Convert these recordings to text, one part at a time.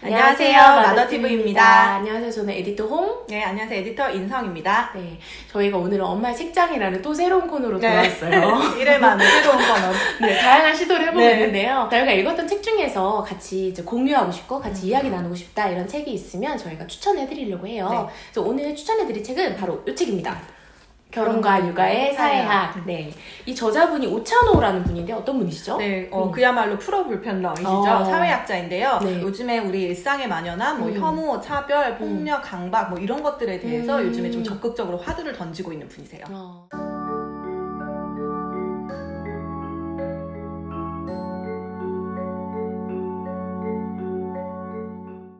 안녕하세요, 마더티브입니다. 안녕하세요, 저는 에디터 홍. 네, 안녕하세요, 에디터 인성입니다. 네, 저희가 오늘은 엄마의 책장이라는 또 새로운 코너로 돌아왔어요. 이래만 새로운 코너. 네, 다양한 시도를 해보고 있는데요. 저희가 읽었던 책 중에서 같이 이제 공유하고 싶고 같이 이야기 나누고 싶다 이런 책이 있으면 저희가 추천해드리려고 해요. 네. 그래서 오늘 추천해드릴 책은 바로 이 책입니다. 결혼과 육아의 사회학. 네, 이 저자분이 오찬호라는 분인데 어떤 분이시죠? 네, 그야말로 프로 불편러이시죠. 사회학자인데요. 네. 요즘에 우리 일상에 만연한 뭐 혐오, 차별, 폭력, 강박 뭐 이런 것들에 대해서 요즘에 좀 적극적으로 화두를 던지고 있는 분이세요.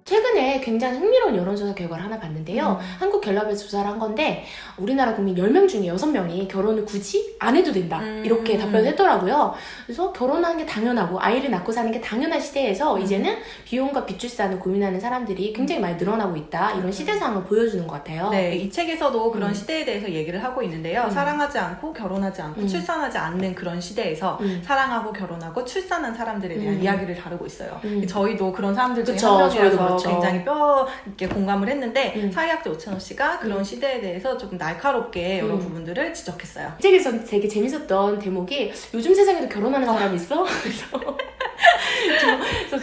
최근에 굉장히 흥미로운 여론조사 결과를 하나 봤는데요. 한국갤럽에서 조사를 한 건데 우리나라 국민 10명 중에 6명이 결혼을 굳이 안 해도 된다 이렇게 답변을 했더라고요. 그래서 결혼하는 게 당연하고 아이를 낳고 사는 게 당연한 시대에서 이제는 비혼과 비출산을 고민하는 사람들이 굉장히 많이 늘어나고 있다, 이런 시대상을 보여주는 것 같아요. 네, 이 책에서도 그런 시대에 대해서 얘기를 하고 있는데요. 사랑하지 않고 결혼하지 않고 출산하지 않는 그런 시대에서 사랑하고 결혼하고 출산한 사람들에 대한 이야기를 다루고 있어요. 저희도 그런 사람들 중에 한 명이라서 굉장히 뼈 있게 공감을 했는데 사회학자 오찬호 씨가 그런 시대에 대해서 조금 날카롭게 여러 부분들을 지적했어요. 이 책에서 되게 재밌었던 대목이 요즘 세상에도 결혼하는 사람이 있어? 그래서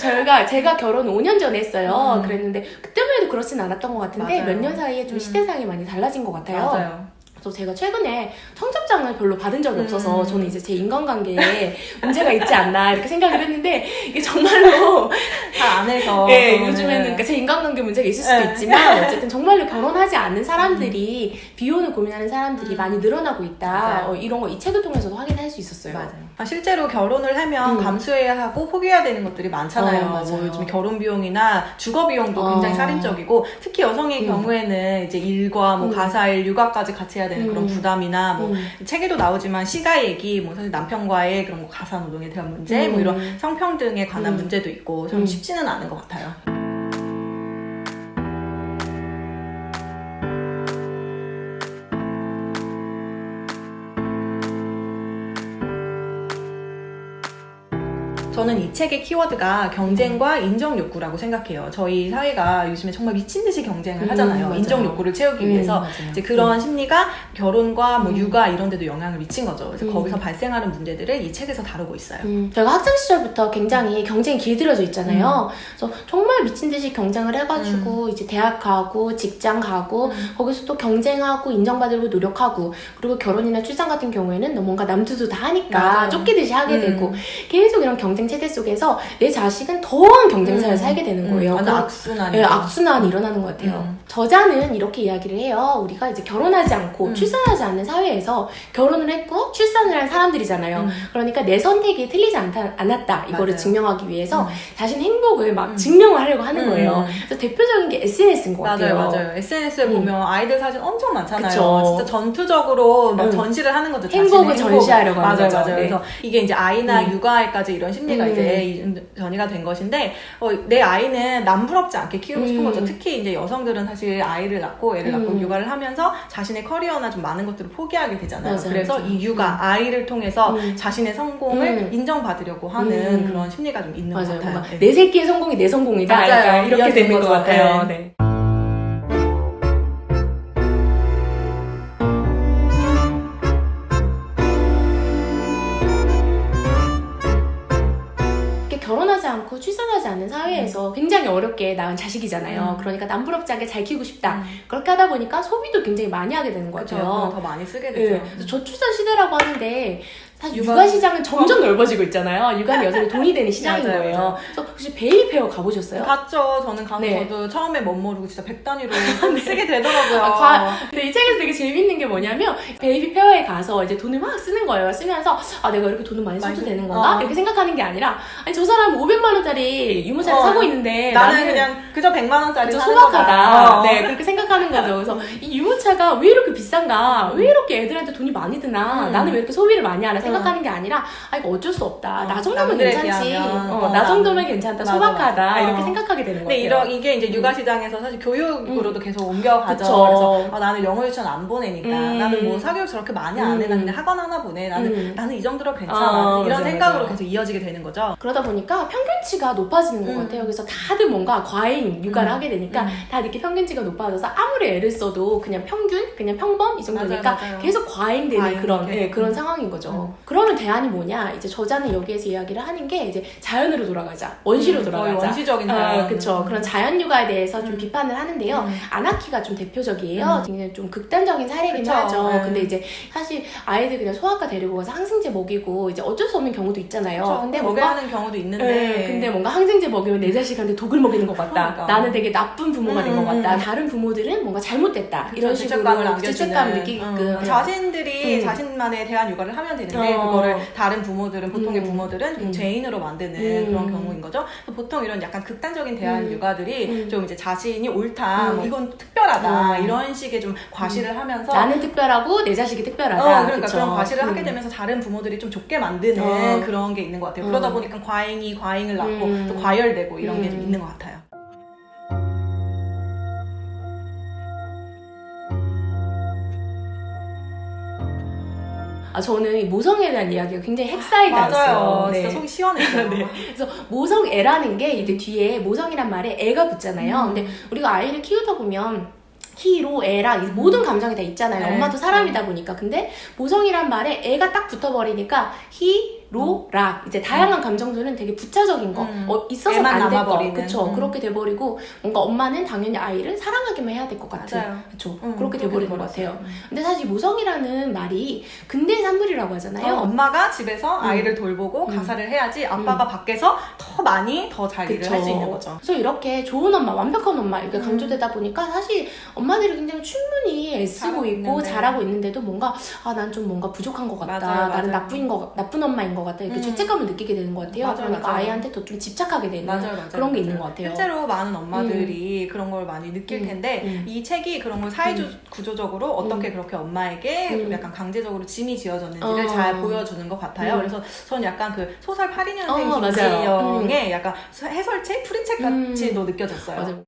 제가 결혼 5년 전에 했어요. 그랬는데 그때만 해도 그렇진 않았던 것 같은데 몇 년 사이에 좀 시대상이 많이 달라진 것 같아요. 맞아요. 그래서 제가 최근에 청첩장을 별로 받은 적이 없어서 저는 이제 제 인간관계에 문제가 있지 않나 이렇게 생각을 했는데 이게 정말로 잘 안 해서 네, 요즘에는 그러니까 제 인간관계 문제가 있을 수도 있지만 어쨌든 정말로 결혼하지 않는 사람들이 비혼을 고민하는 사람들이 많이 늘어나고 있다. 이런 거 이 책을 통해서도 확인할 수 있었어요. 맞아요. 실제로 결혼을 하면 감수해야 하고 포기해야 되는 것들이 많잖아요. 맞아요. 요즘 결혼 비용이나 주거 비용도 굉장히 살인적이고 특히 여성의 경우에는 이제 일과 뭐 가사일, 육아까지 같이 해야 되는 그런 부담이나 뭐 책에도 나오지만 시가 얘기, 뭐 사실 남편과의 그런 거 가사 노동에 대한 문제, 뭐 이런 성평등에 관한 문제도 있고 좀 쉽지는 않은 것 같아요. 저는 이 책의 키워드가 경쟁과 인정 욕구라고 생각해요. 저희 사회가 요즘에 정말 미친 듯이 경쟁을 하잖아요. 인정 욕구를 채우기 위해서 이제 그런 심리가 결혼과 뭐 육아 이런 데도 영향을 미친 거죠. 그래서 거기서 발생하는 문제들을 이 책에서 다루고 있어요. 저희가 학창 시절부터 굉장히 경쟁이 길들여져 있잖아요. 그래서 정말 미친 듯이 경쟁을 해가지고 이제 대학 가고 직장 가고 거기서 또 경쟁하고 인정받으려고 노력하고, 그리고 결혼이나 출산 같은 경우에는 뭔가 남들도 다 하니까 쫓기듯이 하게 되고 계속 이런 경쟁 체계 속에서 내 자식은 더한 경쟁사를 살게 되는 거예요. 완전 악순환이. 네, 악순환이 일어나는 것 같아요. 저자는 이렇게 이야기를 해요. 우리가 이제 결혼하지 않고 출산하지 않는 사회에서 결혼을 했고 출산을 한 사람들이잖아요. 그러니까 내 선택이 틀리지 않았다. 이거를 증명하기 위해서 자신의 행복을 막 증명을 하려고 하는 거예요. 그래서 대표적인 게 SNS인 것 같아요. 맞아요. SNS에 보면 아이들 사진 엄청 많잖아요. 그쵸. 진짜 전투적으로 막 전시를 하는 거죠. 행복을 전시하려고 하는 거죠. 맞아요. 그래서 이게 이제 아이나 육아에까지 이런 심리가 이제 전이가 된 것인데 내 아이는 남부럽지 않게 키우고 싶은 거죠. 특히 이제 여성들은 사실 아이를 낳고 애를 낳고 육아를 하면서 자신의 커리어나 좀 많은 것들을 포기하게 되잖아요. 그래서 이 육아, 아이를 통해서 자신의 성공을 인정받으려고 하는 그런 심리가 좀 있는 것 같아요. 내 새끼의 성공이 내 성공이다. 맞아요. 이렇게 되는 것 같아요. 네. 결혼하지 않고 출산하지 않는 사회에서 굉장히 어렵게 낳은 자식이잖아요. 그러니까 남부럽지 않게 잘 키우고 싶다. 그렇게 하다 보니까 소비도 굉장히 많이 하게 되는 것 같아요. 더 많이 쓰게 되죠. 네. 저출산 시대라고 하는데 사실 육아 시장은 점점 넓어지고 있잖아요. 육아는 여전히 돈이 되는 시장인 거예요. 그래서 혹시 베이비 페어 가보셨어요? 갔죠. 저는 저도 처음에 못 모르고 진짜 100단위로 쓰게 되더라고요. 근데 이 책에서 되게 재밌는 게 뭐냐면 베이비 페어에 가서 이제 돈을 막 쓰는 거예요. 쓰면서 내가 이렇게 돈을 많이 써도 되는 건가? 이렇게 생각하는 게 아니라 아니 저 사람은 500만 원짜리 유모차를 사고 있는데 나는 그냥 그저 100만 원짜리 사는 소박하다. 네, 그렇게 생각하는 거죠. 그래서 이 유모차가 왜 이렇게 비싼가? 왜 이렇게 애들한테 돈이 많이 드나? 나는 왜 이렇게 소비를 많이 하나? 생각하는 게 아니라 이거 어쩔 수 없다. 나 정도면 괜찮지. 나 정도면 괜찮다. 소박하다. 이렇게 생각하게 되는 거예요. 근데 이게 이제 육아 시장에서 사실 교육으로도 계속 옮겨가죠. 그래서 나는 영어 유치원 안 보내니까 나는 뭐 사교육 저렇게 많이 안 해. 나는 그냥 학원 하나 보내. 나는 이 정도로 괜찮아. 이런 생각으로 계속 이어지게 되는 거죠. 그러다 보니까 평균치가 높아지는 것 같아요. 그래서 다들 뭔가 과잉 육아를 하게 되니까 다 이렇게 평균치가 높아져서 아무리 애를 써도 그냥 평균, 그냥 평범 이 정도니까 맞아요. 계속 과잉되는 그런 그런 상황인 거죠. 그러면 대안이 뭐냐? 이제 저자는 여기에서 이야기를 하는 게 이제 자연으로 돌아가자, 원시로 돌아가자. 거의 원시적인 자연. 그렇죠. 그런 자연 육아에 대해서 좀 비판을 하는데요. 아나키가 좀 대표적이에요. 굉장히 좀 극단적인 사례긴 그쵸. 하죠. 네. 근데 이제 사실 아이들 그냥 소아과 데리고 가서 항생제 먹이고 이제 어쩔 수 없는 경우도 있잖아요. 그쵸. 근데 먹여야 뭔가 하는 경우도 있는데. 근데 뭔가 항생제 먹이면 내 자식한테 독을 먹이는 것 같다. 그러니까. 나는 되게 나쁜 부모가 된 것 같다. 다른 부모들은 뭔가 잘못됐다. 이런 식으로 죄책감을 느끼게끔 자신들이 자신만의 대한 육아를 하면 되는데 그거를 다른 부모들은 보통의 부모들은 좀 죄인으로 만드는 그런 경우인 거죠. 보통 이런 약간 극단적인 대한 육아들이 좀 이제 자신이 옳다, 뭐 이건 특별하다 이런 식의 좀 과시를 하면서 나는 특별하고 내 자식이 특별하다. 그러니까 그쵸? 그런 과시를 하게 되면서 다른 부모들이 좀 좁게 만드는 그런 게 있는 것 같아요. 그러다 보니까 과잉이 과잉을 낳고 또 과열되고 이런 게 좀 있는 것 같아요. 저는 이 모성애에 대한 이야기가 굉장히 헥사이다였어요. 맞아요. 진짜 속이 시원했어요. 네. 그래서 모성애라는 게 이제 뒤에 모성이란 말에 애가 붙잖아요. 근데 우리가 아이를 키우다 보면 희로 애라 이 모든 감정이 다 있잖아요. 네. 엄마도 사람이다 보니까. 근데 모성이란 말에 애가 딱 붙어버리니까 희, 로, 락 이제 다양한 감정들은 되게 부차적인 거 있어서 애만 안 될 거. 남아버리는. 그쵸. 그렇게 돼버리고 뭔가 엄마는 당연히 아이를 사랑하기만 해야 될 것 같은. 맞아요. 그쵸. 그렇게 돼버리는 것 같아요. 근데 사실 모성이라는 말이 근대의 산물이라고 하잖아요. 엄마가 집에서 아이를 돌보고 가사를 해야지 아빠가 밖에서 더 많이 더 잘 일을 할 수 있는 거죠. 그래서 이렇게 좋은 엄마, 완벽한 엄마 이렇게 강조되다 보니까 사실 엄마들이 굉장히 충분히 애쓰고 있고 있는데. 잘하고 있는데도 뭔가 난 좀 뭔가 부족한 것 같다. 맞아요, 나는 맞아요. 나쁜 엄마인 것 같다. 이렇게 죄책감을 느끼게 되는 것 같아요. 맞아요, 그러니까 맞아요. 아이한테 더 좀 집착하게 되는 맞아요. 그런 게 있는 것 같아요. 실제로 많은 엄마들이 그런 걸 많이 느낄 텐데 이 책이 그런 걸 구조적으로 어떻게 그렇게 엄마에게 약간 강제적으로 짐이 지어졌는지를 잘 보여주는 것 같아요. 그래서 저는 약간 그 소설 82년생 김지영의 약간 해설책, 풀이책 같이도 느껴졌어요. 맞아요.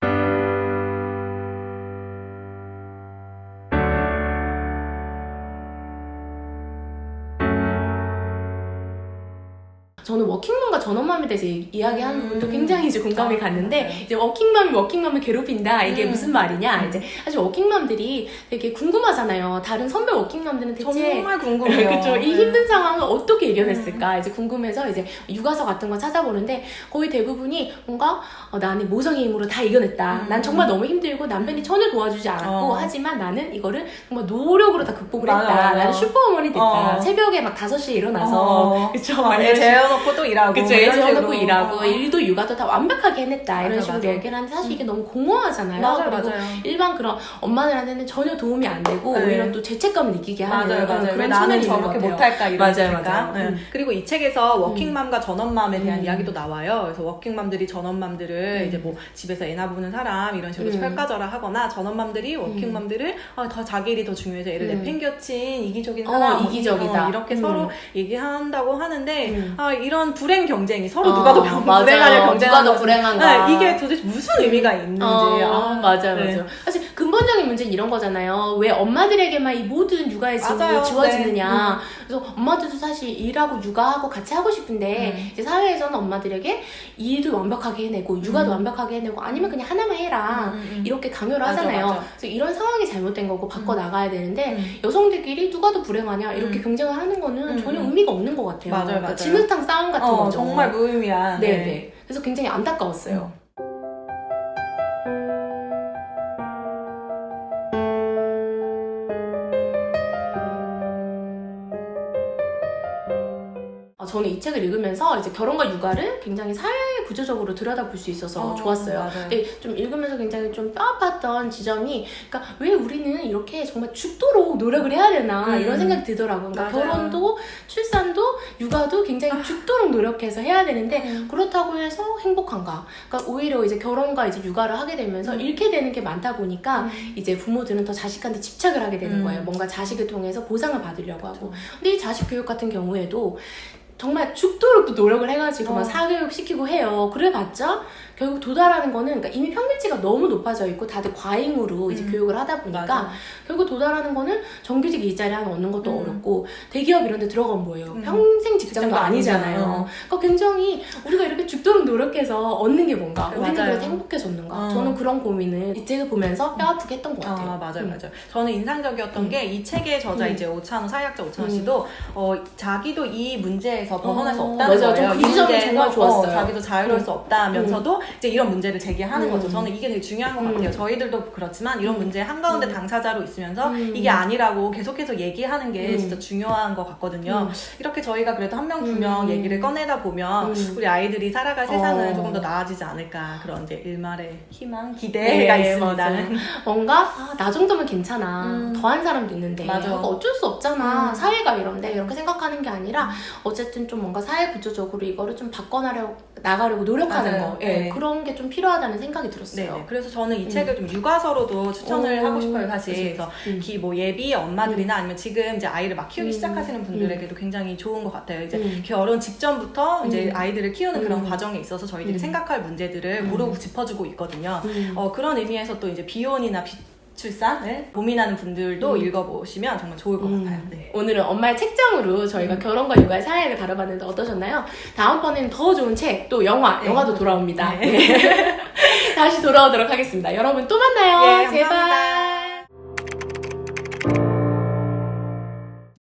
저는 워킹맘과 전업맘에 대해서 이야기하는 부분도 굉장히 이제 공감이 갔는데 이제 워킹맘이 워킹맘을 괴롭힌다 이게 무슨 말이냐 이제 사실 워킹맘들이 되게 궁금하잖아요. 다른 선배 워킹맘들은 대체 정말 궁금해요. 그쵸. 이 힘든 상황을 어떻게 이겨냈을까 이제 궁금해서 이제 육아서 같은 거 찾아보는데 거의 대부분이 뭔가 나는 모성의 힘으로 다 이겨냈다. 난 정말 너무 힘들고 남편이 전혀 도와주지 않았고 하지만 나는 이거를 정말 노력으로 다 극복을 했다. 나는 슈퍼우먼이 됐다. 새벽에 막 5시에 일어나서 그쵸. 애 재워놓고 또 일하고 그쵸. 애 재워놓고 일하고 일도 육아도 다 완벽하게 해냈다. 이런 식으로 얘기를 하는데 사실 이게 너무 공허하잖아요. 그리고 일반 그런 엄마들한테는 전혀 도움이 안 되고 오히려 또 죄책감을 느끼게 하는 왜 나는 저렇게 못할까 이런 생각. 그리고 이 책에서 워킹맘과 전업맘에 대한 이야기도 나와요. 그래서 워킹맘들이 전업맘들을 이제 뭐 집에서 애 낳아보는 사람 이런 식으로 펼까절하하거나 전업맘들이 워킹맘들을 더 자기 일이 더 중요해서 애를 내팽겨친 이기적인 사람, 이기적이다. 이렇게 서로 얘기한다고 하는데 이런 불행 경쟁이 서로 누가 더 불행하냐 경쟁하는 누가 더 불행한가 이게 도대체 무슨 의미가 있는지 맞아요. 사실 근본적인 문제는 이런 거잖아요. 왜 엄마들에게만 이 모든 육아의 짐이 지워지느냐. 그래서 엄마들도 사실 일하고 육아하고 같이 하고 싶은데 이제 사회에서는 엄마들에게 일도 완벽하게 해내고 육아도 완벽하게 해내고 아니면 그냥 하나만 해라 이렇게 강요를 하잖아요. 그래서 이런 상황이 잘못된 거고 바꿔 나가야 되는데 여성들끼리 누가 더 불행하냐 이렇게 경쟁을 하는 거는 전혀 의미가 없는 것 같아요. 맞아요. 진흙탕 싸움 같은 거죠. 정말 무의미한. 네. 그래서 굉장히 안타까웠어요. 저는 이 책을 읽으면서 이제 결혼과 육아를 굉장히 사회 구조적으로 들여다볼 수 있어서 좋았어요. 근데 좀 읽으면서 굉장히 좀 뼈아팠던 지점이, 그러니까 왜 우리는 이렇게 정말 죽도록 노력을 해야 되나 이런 생각이 들더라고요. 그러니까 결혼도 출산도 육아도 굉장히 죽도록 노력해서 해야 되는데 그렇다고 해서 행복한가? 그러니까 오히려 이제 결혼과 이제 육아를 하게 되면서 잃게 되는 게 많다 보니까 이제 부모들은 더 자식한테 집착을 하게 되는 거예요. 뭔가 자식을 통해서 보상을 받으려고 하고. 근데 이 자식 교육 같은 경우에도 정말 죽도록 또 노력을 해가지고 막 어. 사교육 시키고 해요. 그래봤자 결국 도달하는 거는 그러니까 이미 평균치가 너무 높아져 있고 다들 과잉으로 이제 교육을 하다 보니까 맞아. 결국 도달하는 거는 정규직 일자리 하나 얻는 것도 어렵고 대기업 이런 데 들어가면 뭐예요? 평생 직장도 직장도 아니잖아요. 아니잖아요. 그러니까 굉장히 우리가 이렇게 죽도록 노력해서 얻는 게 뭔가 우리는 맞아요. 그래도 행복해졌는가? 어. 저는 그런 고민을 이 책을 보면서 뼈아프게 했던 것 같아요. 맞아요, 맞아요. 저는 인상적이었던 게 이 책의 저자 이제 오찬호 사회학자 오찬호 씨도 자기도 이 문제에서 벗어날 수 없다는 맞아요. 거예요. 저 그 지점이 정말 좋았어요. 자기도 자유로울 수 없다면서도 이제 이런 문제를 제기하는 거죠. 저는 이게 되게 중요한 것 같아요. 저희들도 그렇지만 이런 문제 한가운데 당사자로 있으면서 이게 아니라고 계속해서 얘기하는 게 진짜 중요한 것 같거든요. 이렇게 저희가 그래도 한 명, 두 명 얘기를 꺼내다 보면 우리 아이들이 살아갈 세상은 조금 더 나아지지 않을까. 그런 이제 일말의 희망, 기대가 있습니다. 맞아요. 뭔가 나 정도면 괜찮아. 더한 사람도 있는데 맞아. 어쩔 수 없잖아. 사회가 이런데 이렇게 생각하는 게 아니라 어쨌든 좀 뭔가 사회 구조적으로 이거를 좀 나가려고 노력하는 맞아요. 거 네. 그런 게 좀 필요하다는 생각이 들었어요. 네네. 그래서 저는 이 책을 좀 육아서로도 추천을 하고 싶어요, 사실. 그래서, 그래서 뭐 예비 엄마들이나 아니면 지금 이제 아이를 막 키우기 시작하시는 분들에게도 굉장히 좋은 것 같아요. 이제 결혼 직전부터 이제 아이들을 키우는 그런 과정에 있어서 저희들이 생각할 문제들을 무르 짚어주고 있거든요. 그런 의미에서 또 이제 비혼이나 출산을 고민하는 분들도 읽어보시면 정말 좋을 것 같아요. 네. 오늘은 엄마의 책장으로 저희가 결혼과 육아의 사회를 다뤄봤는데 어떠셨나요? 다음번에는 더 좋은 책, 또 영화도 돌아옵니다. 네. 다시 돌아오도록 하겠습니다. 여러분 또 만나요. 예, 감사합니다. 제발.